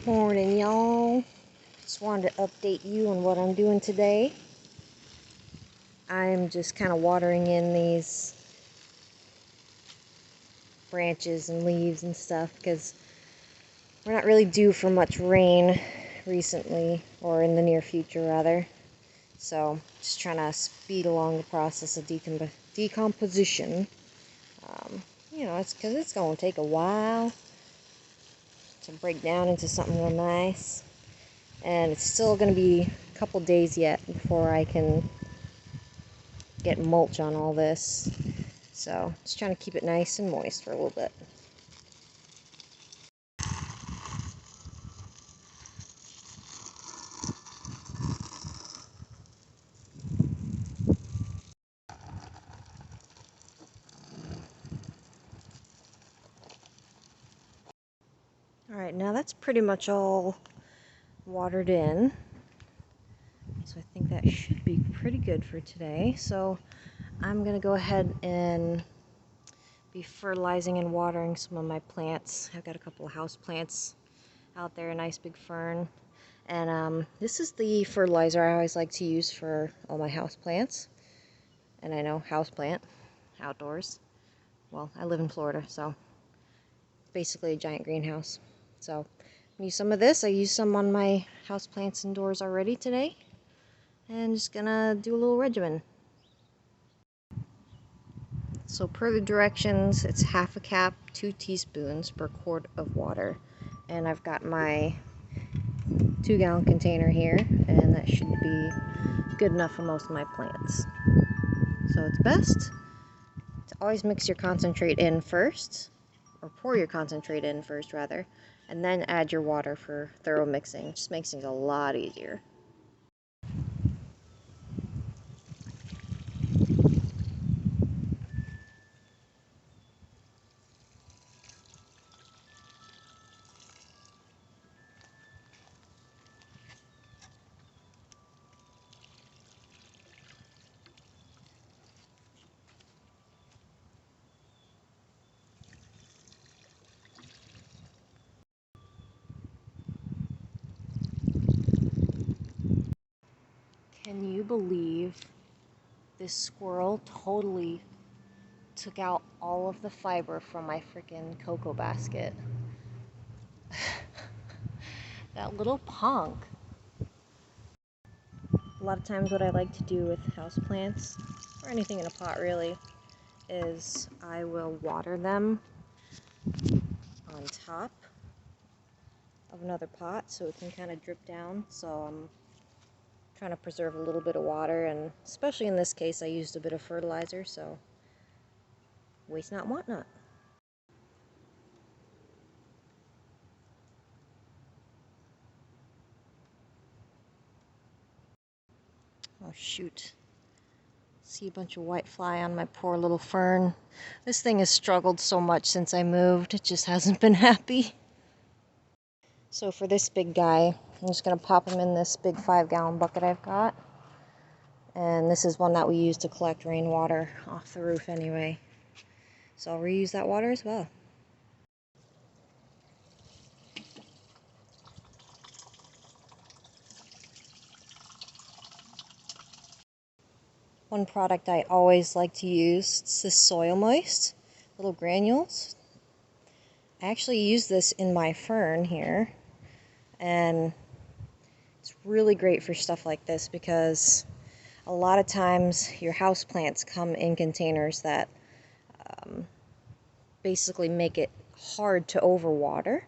Morning, y'all. Just wanted to update you on what I'm doing today. I'm just kind of watering in these branches and leaves and stuff because we're not really due for much rain recently, or in the near future rather. So just trying to speed along the process of decomposition. It's because it's going to take a while to break down into something real nice. And it's still going to be a couple days yet before I can get mulch on all this. So just trying to keep it nice and moist for a little bit. Alright, now that's pretty much all watered in. So I think that should be pretty good for today. So I'm going to go ahead and be fertilizing and watering some of my plants. I've got a couple of house plants out there, a nice big fern. And this is the fertilizer I always like to use for all my house plants. And I know, house plant, outdoors. Well, I live in Florida, so basically a giant greenhouse. So I use some of this. I used some on my house plants indoors already today. And just gonna do a little regimen. So per the directions, it's half a cup, 2 teaspoons per quart of water. And I've got my 2-gallon container here, and that should be good enough for most of my plants. So it's best to always mix your concentrate in first, or pour your concentrate in first rather, and then add your water for thorough mixing. It just makes things a lot easier. Can you believe this squirrel totally took out all of the fiber from my freaking cocoa basket? That little punk. A lot of times what I like to do with houseplants, or anything in a pot really, is I will water them on top of another pot so it can kind of drip down. So I'm trying to preserve a little bit of water, and especially in this case I used a bit of fertilizer, so waste not, want not. Oh shoot. See a bunch of white fly on my poor little fern. This thing has struggled so much since I moved, it just hasn't been happy. So for this big guy, I'm just going to pop him in this big 5-gallon bucket I've got. And this is one that we use to collect rainwater off the roof anyway. So I'll reuse that water as well. One product I always like to use, it's this Soil Moist, little granules. I actually use this in my fern here, and it's really great for stuff like this because a lot of times your houseplants come in containers that basically make it hard to overwater,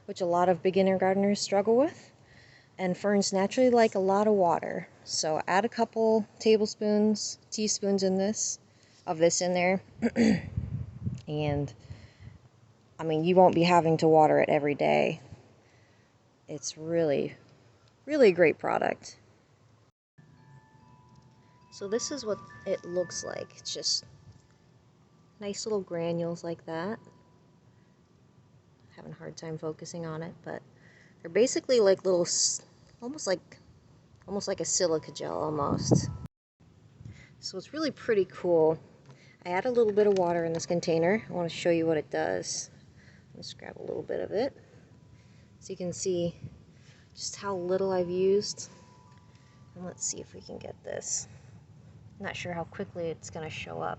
which a lot of beginner gardeners struggle with. And ferns naturally like a lot of water, so add a couple teaspoons in this, in there, and I mean, you won't be having to water it every day. It's really, really a great product. So this is what it looks like. It's just nice little granules like that. Having a hard time focusing on it, but they're basically like little, almost like a silica gel almost. So it's really pretty cool. I add a little bit of water in this container. I want to show you what it does. Let's grab a little bit of it. So you can see just how little I've used. And let's see if we can get this. I'm not sure how quickly it's going to show up.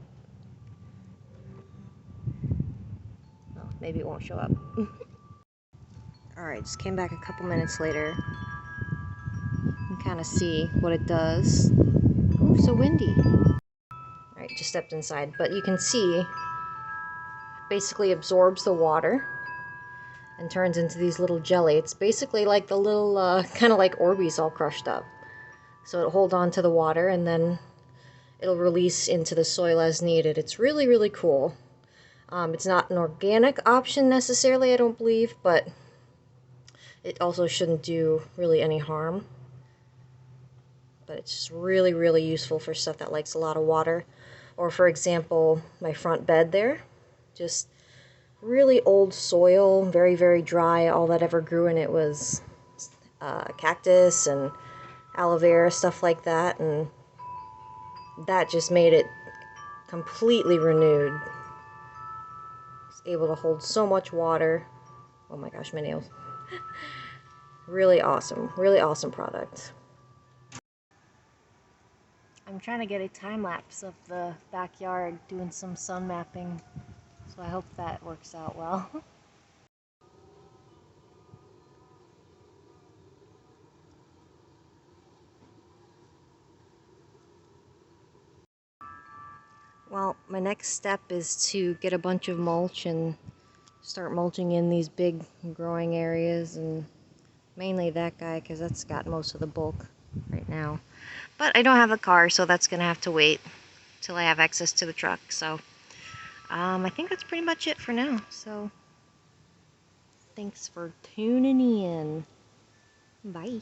Oh, maybe it won't show up. Alright, just came back a couple minutes later. You can kind of see what it does. Oh, so windy. Alright, just stepped inside. But you can see, it basically absorbs the water and turns into these little jelly. It's basically like the little, kind of like Orbeez all crushed up. So it'll hold on to the water and then it'll release into the soil as needed. It's really, really cool. It's not an organic option necessarily, I don't believe, but it also shouldn't do really any harm. But it's just really, really useful for stuff that likes a lot of water. Or for example, my front bed there, just really old soil, very, very dry. All that ever grew in it was cactus and aloe vera, stuff like that, and that just made it completely renewed. It's able to hold so much water. Oh my gosh, my nails. Really awesome product. I'm trying to get a time lapse of the backyard doing some sun mapping, so I hope that works out well. Well, my next step is to get a bunch of mulch and start mulching in these big growing areas, and mainly that guy because that's got most of the bulk right now. But I don't have a car, so that's gonna have to wait till I have access to the truck. So I think that's pretty much it for now. So thanks for tuning in. Bye.